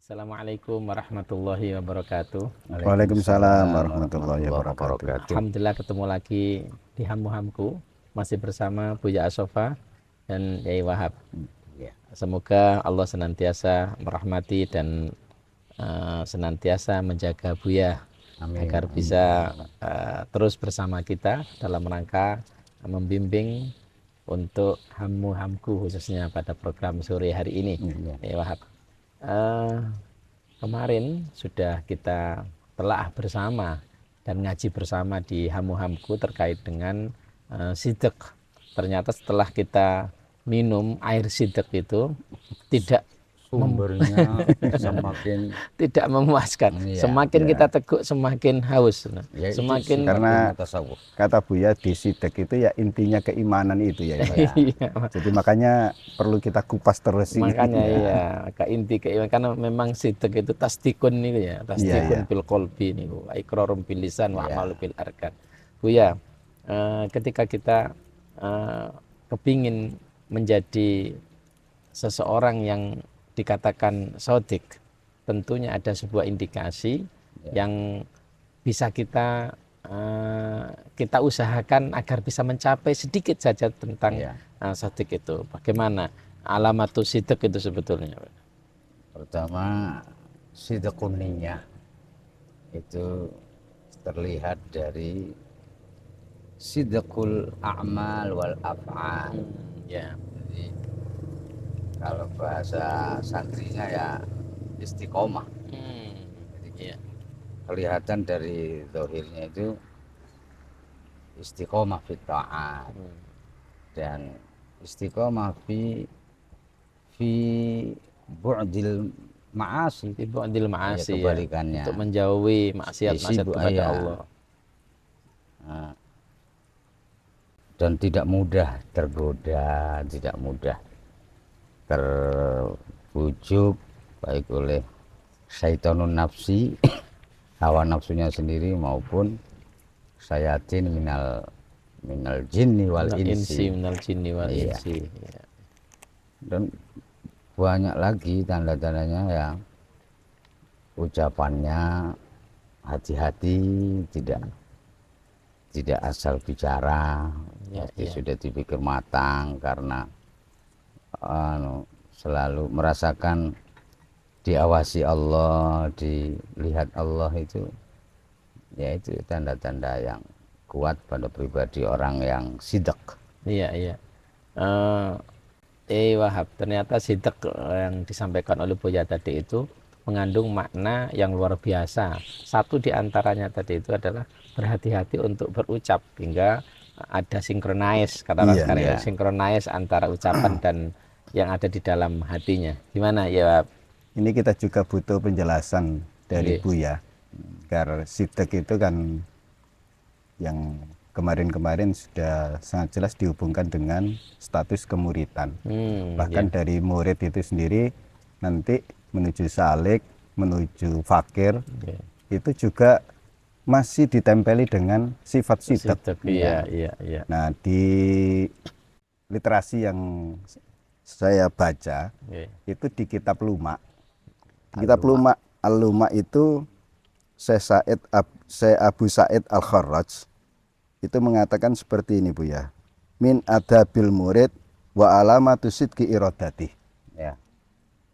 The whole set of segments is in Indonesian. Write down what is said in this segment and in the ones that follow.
Assalamualaikum warahmatullahi wabarakatuh. Waalaikumsalam warahmatullahi wabarakatuh. Alhamdulillah ketemu lagi di Hamu-Hamku, masih bersama Buya Asofa dan Yai Wahab. Ya. Semoga Allah senantiasa merahmati dan senantiasa menjaga Buya Amin. agar bisa terus bersama kita dalam rangka membimbing untuk Hamu-Hamku khususnya pada program sore hari ini. Yai Wahab. Kemarin sudah kita telah bersama dan ngaji bersama di Hamu-Hamku terkait dengan sidq. Ternyata setelah kita minum air sidq itu tidak Sumbernya semakin tidak memuaskan. Iya, Semakin iya. kita teguk semakin haus. ya itu Semakin karena kata Buya di sidq itu ya intinya keimanan itu ya. Iya, Jadi makanya perlu kita kupas terus ini. makanya iya ke inti keimanan karena memang sidq itu tasdikun nih ya, tasdikun Iya. bil qalbi nih, iqrarum bil lisan wa Iya. amalu bil arkan. Buya, ketika kita kepingin menjadi seseorang yang dikatakan sodik, tentunya ada sebuah indikasi yang bisa kita usahakan agar bisa mencapai sedikit saja tentang sodik itu. Bagaimana alamatus sidq itu sebetulnya? Pertama, sidqun niyah itu terlihat dari sidqul a'mal wal af'al. Ya. Jadi kalau bahasa santrinya ya istiqomah. Ya. Kelihatan dari zahirnya itu istiqomah fi ta'at dan istiqomah fi bu'dil ma'asi, Ibu andil ma'asi ya, kebalikannya. untuk menjauhi maksiat-maksiat kepada Allah. Dan tidak mudah tergoda, tidak mudah terbujuk baik oleh syaitonun nafsi, hawa nafsunya sendiri, maupun syayatin minal jinni wal insi. Minal jinni wal Iya. insi. Ya. Dan banyak lagi tanda-tandanya ya, ucapannya hati-hati, tidak asal bicara, pasti sudah dipikir matang, karena selalu merasakan diawasi Allah, dilihat Allah. Itu ya, itu tanda-tanda yang kuat pada pribadi orang yang sidq. Iya. Wahab, ternyata sidq yang disampaikan oleh Buya tadi itu mengandung makna yang luar biasa. Satu di antaranya tadi itu adalah berhati-hati untuk berucap, hingga ada sinkronize, kata orang sekarang itu sinkronize antara ucapan dan yang ada di dalam hatinya. Gimana ya, Wahab? Ini kita juga butuh penjelasan dari Buya. Karena sidq itu kan yang kemarin-kemarin sudah sangat jelas dihubungkan dengan status kemuridan. Bahkan dari murid itu sendiri nanti menuju salik, menuju fakir, itu juga masih ditempeli dengan sifat sidq. Iya. Nah, di literasi yang saya baca itu di kitab Luma. Kitab Luma, Al-Luma itu Syekh Abu Sa'id Al-Kharraj itu mengatakan seperti ini, Buya. Min adabil murid wa alamatu sidqi iradati. Ya.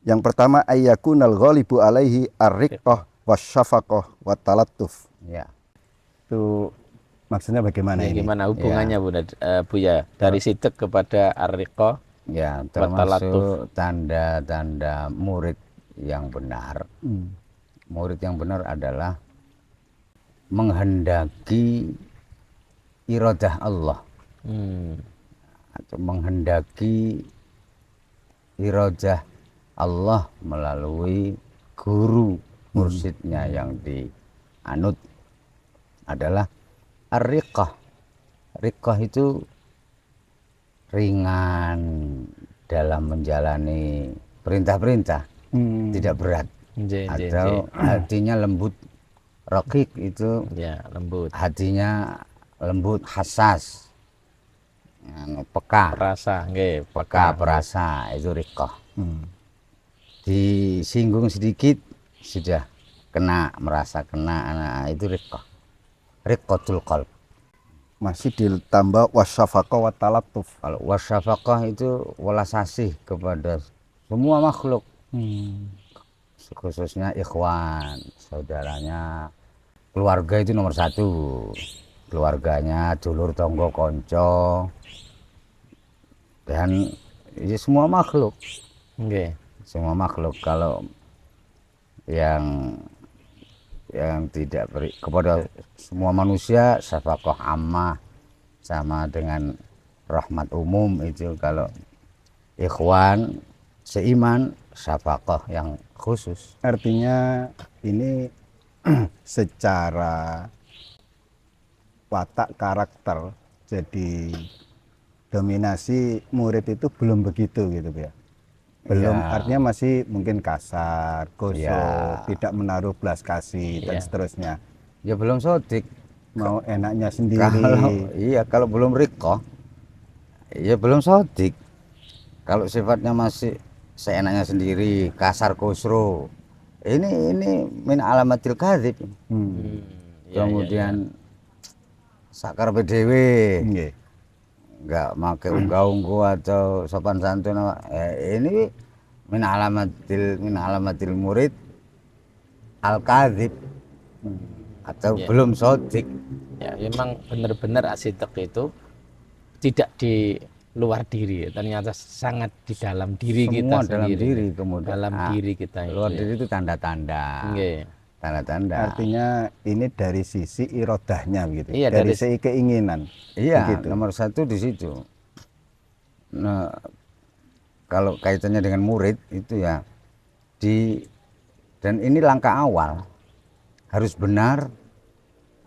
Yang pertama, ayyakunal ghalibu alaihi ar-riqqah wasyafaqah wa talattuf. Ya. Itu maksudnya bagaimana ini? Gimana hubungannya Buya dari sidq kepada ar-riqqah? Ya, termasuk tanda-tanda murid yang benar. Murid yang benar adalah menghendaki iradah Allah, atau menghendaki iradah Allah melalui guru mursyidnya yang dianut adalah ar-riqqah. Riqqah itu ringan dalam menjalani perintah-perintah, tidak berat, atau hatinya lembut. Raqiq itu lembut, hatinya lembut, hassas, peka, perasa, peka perasa, itu riqqah. disinggung sedikit sudah merasa kena, nah, itu riqqatul qalb. Masih ditambah wasyafaqah wa talattuf. Kalau wasyafaqah itu welas asih kepada semua makhluk, khususnya ikhwan, saudaranya, keluarga itu nomor satu, keluarganya, dulur tonggo konco, dan ya semua makhluk. Semua makhluk. Kalau yang tidak beri kepada semua manusia syafaqah ammah, sama dengan rahmat umum. Itu kalau ikhwan seiman syafaqah yang khusus. Artinya ini secara watak karakter jadi dominasi murid itu belum begitu gitu ya. Belum, Ya. artinya masih mungkin kasar, gosok, Ya. tidak menaruh belas kasih dan Ya. seterusnya. Ya belum sodik. Mau enaknya sendiri. Kalau belum riqqah, ya belum sodik. Kalau sifatnya masih seenaknya sendiri, kasar kusro, ini min alamatil kadzib. Kemudian sakar PDW, Nggih. nggak make unggah-ungguh atau sopan santun, ini min alamatil murid al kadzib, atau belum sodik. Ya, memang benar-benar asitek itu tidak di luar diri, ternyata sangat di dalam diri Semua kita dalam sendiri. diri. Kemudian Dalam diri kita itu. luar Ya. diri itu tanda-tanda. Nggih. Tanda-tanda. Artinya ini dari sisi irodahnya gitu. Iya, dari dari sisi keinginan. Iya, Begitu. nomor satu di situ. Nah, kalau kaitannya dengan murid itu ya dan ini langkah awal, harus benar.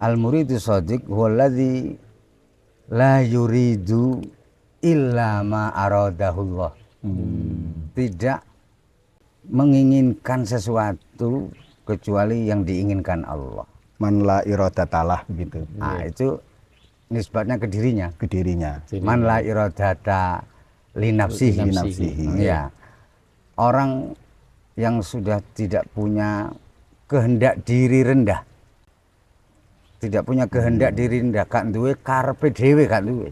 Al muridu shadiq huwallazi la yuridu illa ma aradahullah. Tidak menginginkan sesuatu kecuali yang diinginkan Allah. Man la irodatalah begitu. Nah, itu nisbatnya ke dirinya. Ke dirinya. Man la iradata li nafsihi. Li nafsihi. Ya. Orang yang sudah tidak punya kehendak diri rendah, tidak punya kehendak diri rendah, gak duwe karepe dhewe, gak duwe.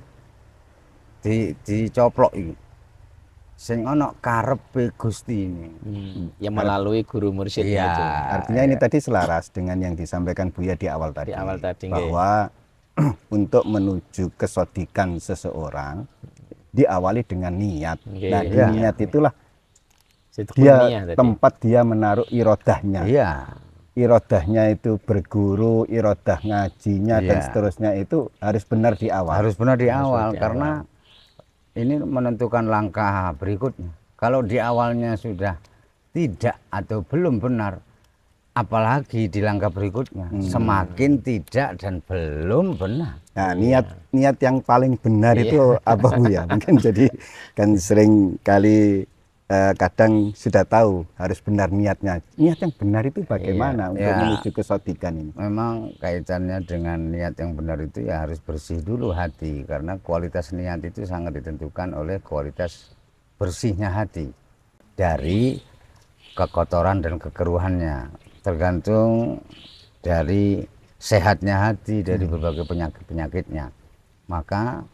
Dicoplok iki. Sing ana karepe Gusti ini. Yang melalui guru mursyidnya Iya. itu. Artinya ini tadi selaras dengan yang disampaikan Buya di awal tadi. Di awal tadi, nggih. bahwa untuk menuju kesodikan seseorang diawali dengan niat. Nggih. Nah, di Iya. niat itulah Sidqun dia niyah tadi. tempat dia menaruh irodahnya. Iya. Irodahnya itu berguru, irodah ngajinya dan Iya. seterusnya itu harus benar di awal. Harus benar di Harus awal di karena ini menentukan langkah berikutnya. Kalau di awalnya sudah tidak atau belum benar, apalagi di langkah berikutnya semakin tidak dan belum benar. Nah, niat yang paling benar Iya. itu apa Bu ya? Mungkin jadi kan sering kali kadang sudah tahu harus benar niatnya. Niat yang benar itu bagaimana untuk Iya. menuju kesodikan ini? Memang kaitannya dengan niat yang benar itu ya harus bersih dulu hati, karena kualitas niat itu sangat ditentukan oleh kualitas bersihnya hati dari kekotoran dan kekeruhannya, tergantung dari sehatnya hati dari berbagai penyakit-penyakitnya. Maka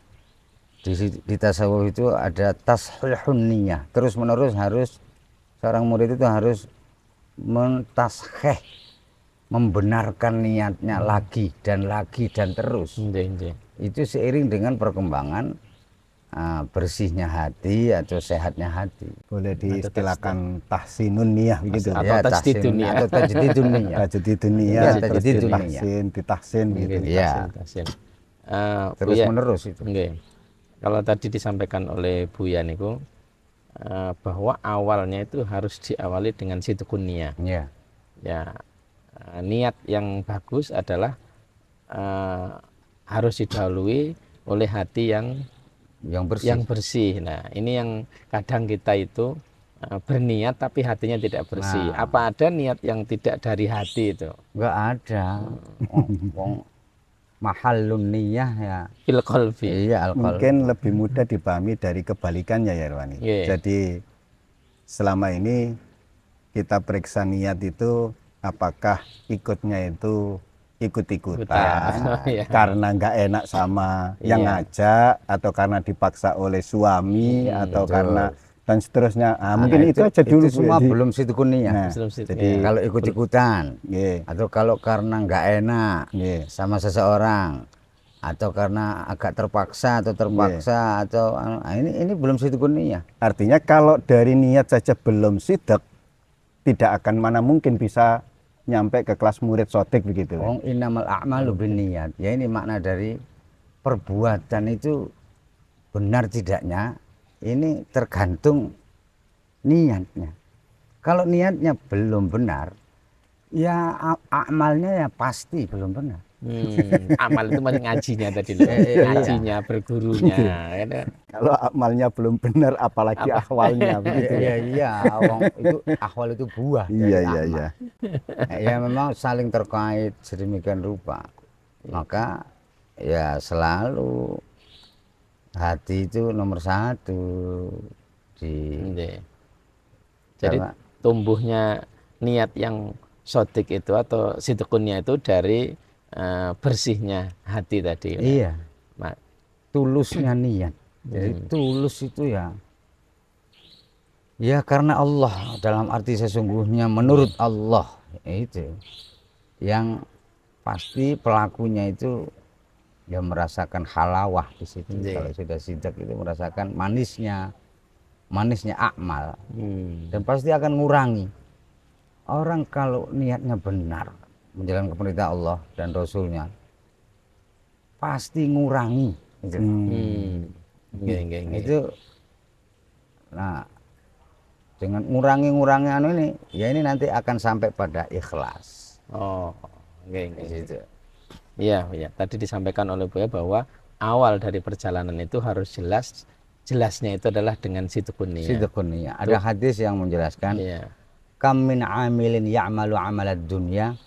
di tasawuf itu ada tashihun niyah, terus menerus harus seorang murid itu harus mentashih, membenarkan niatnya lagi dan terus. Itu seiring dengan perkembangan bersihnya hati atau sehatnya hati. Boleh diistilahkan tahsinun niyah begitu. Atau tajdidun niyah. atau tajdidun niyah. Tajdidun niyah, Iya, tajdidun niyah. tahsin, ditahsin gitu. Iya. Terus Buya, menerus itu. nggih. Kalau tadi disampaikan oleh Buya niku bahwa awalnya itu harus diawali dengan sidqun niyah. Iya. Ya, niat yang bagus adalah harus didahului oleh hati yang Yang bersih. Nah, ini yang kadang kita itu berniat tapi hatinya tidak bersih. Nah. Apa ada niat yang tidak dari hati itu? Enggak ada. Wong mahallun niyah ya. Fil qalbi. Iya, alkohol. Mungkin lebih mudah dipahami dari kebalikannya ya Irwani. Iya. Jadi selama ini kita periksa niat itu apakah ikutnya itu ikut-ikutan Iya. karena nggak enak sama yang Iya. ngajak, atau karena dipaksa oleh suami, atau betul. karena dan seterusnya. Mungkin Nah, itu aja dulu itu semua Bu Edi. belum sidqun niyah. Nah, Belum sih, jadi iya. Kalau ikut-ikutan nggih, atau kalau karena nggak enak nggih. sama seseorang atau karena agak terpaksa atau ini belum sidqun niyah. Artinya kalau dari niat saja belum sidak, tidak akan mana mungkin bisa nyampe ke kelas murid sotik begitu. Wong innamal a'malu binniyat. Ya ini makna dari perbuatan itu benar tidaknya ini tergantung niatnya. Kalau niatnya belum benar, ya amalnya ya pasti belum benar. Amal itu masih ngajinya tadi loh. Ngajinya, bergurunya. Ya kan? Kalau amalnya belum benar, apalagi ahwalnya begitu. Iya, wong itu ahwal itu buah Iya, dari iya, amal. iya. Ya memang saling terkait sedemikian rupa. Maka ya selalu hati itu nomor satu di Iya. Jadi karena tumbuhnya niat yang sodik itu atau sidqunnya itu dari bersihnya hati tadi. iya Ma- tulusnya niat. Jadi tulus itu ya karena Allah, dalam arti sesungguhnya menurut Allah, itu yang pasti pelakunya itu ya merasakan halawah di situ. Iya. Kalau sudah sidak itu merasakan manisnya akmal, dan pasti akan ngurangi. Orang kalau niatnya benar menjalankan perintah Allah dan Rasulnya pasti ngurangi gitu. Itu nah dengan ngurangi ini ya ini nanti akan sampai pada ikhlas. Oh, Di situ. iya, iya. Tadi disampaikan oleh Buya bahwa awal dari perjalanan itu harus jelasnya itu adalah dengan sidqun niyah. Sidqun niyah. Ada hadis yang menjelaskan Iya. kam min amilin ya'malu amalad dunya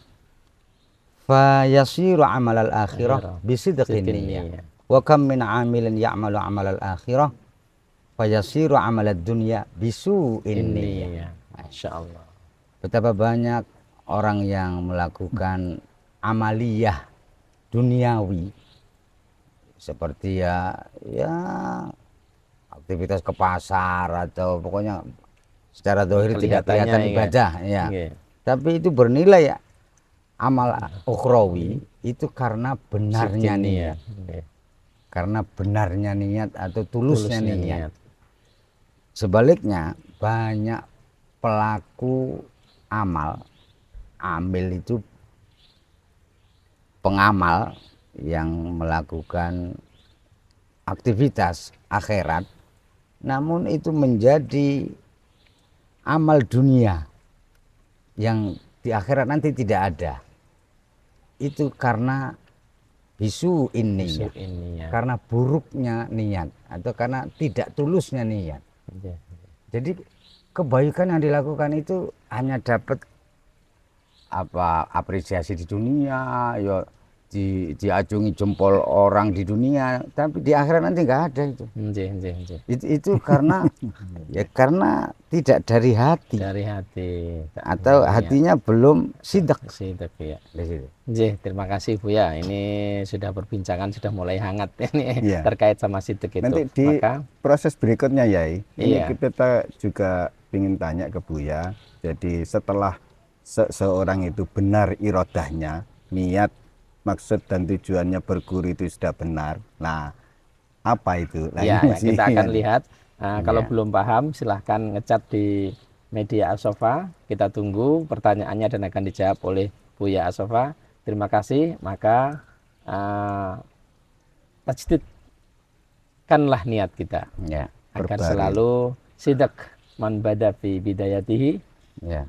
fa yasiru amalal akhirah bisidqin niyah. Wa kam min amilin ya'malu amalal akhirah fa yasiru amalad dunya bisu'in niyah. Masya Allah. Betapa banyak orang yang melakukan amaliyah duniawi seperti ya aktivitas ke pasar atau pokoknya secara dohir tidak kelihatan ibadah ya. Tapi itu bernilai ya amal ukhrawi itu karena benarnya niat. Karena benarnya niat atau tulusnya niat. Sebaliknya banyak pelaku amil itu pengamal yang melakukan aktivitas akhirat, namun itu menjadi amal dunia yang di akhirat nanti tidak ada. Itu karena bisu ini, karena buruknya niat atau karena tidak tulusnya niat. Jadi kebaikan yang dilakukan itu hanya dapat apresiasi di dunia, ya diacungi jempol orang di dunia, tapi di akhirat nanti nggak ada itu. Itu karena ya karena tidak dari hati. Atau hatinya belum sidak. Ya. Di situ. Terima kasih Buya. Ini sudah perbincangan sudah mulai hangat ini terkait sama sidak itu. Nanti di proses berikutnya Yai, ini kita juga ingin tanya ke Buya. Jadi setelah seseorang itu benar irodahnya, niat, maksud dan tujuannya berguru itu sudah benar. Nah, apa itu? Kita akan lihat. Kalau belum paham, silahkan ngecat di media As-Sofa. Kita tunggu pertanyaannya dan akan dijawab oleh Buya As-Sofa. Terima kasih. Maka tajdidkanlah niat kita agar selalu sidak man bada fi bidayatihi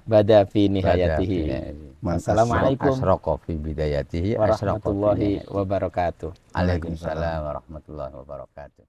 bada fi nihayatihi. Assalamualaikum warahmatullahi wabarakatuh. Waalaikumsalam warahmatullahi wabarakatuh.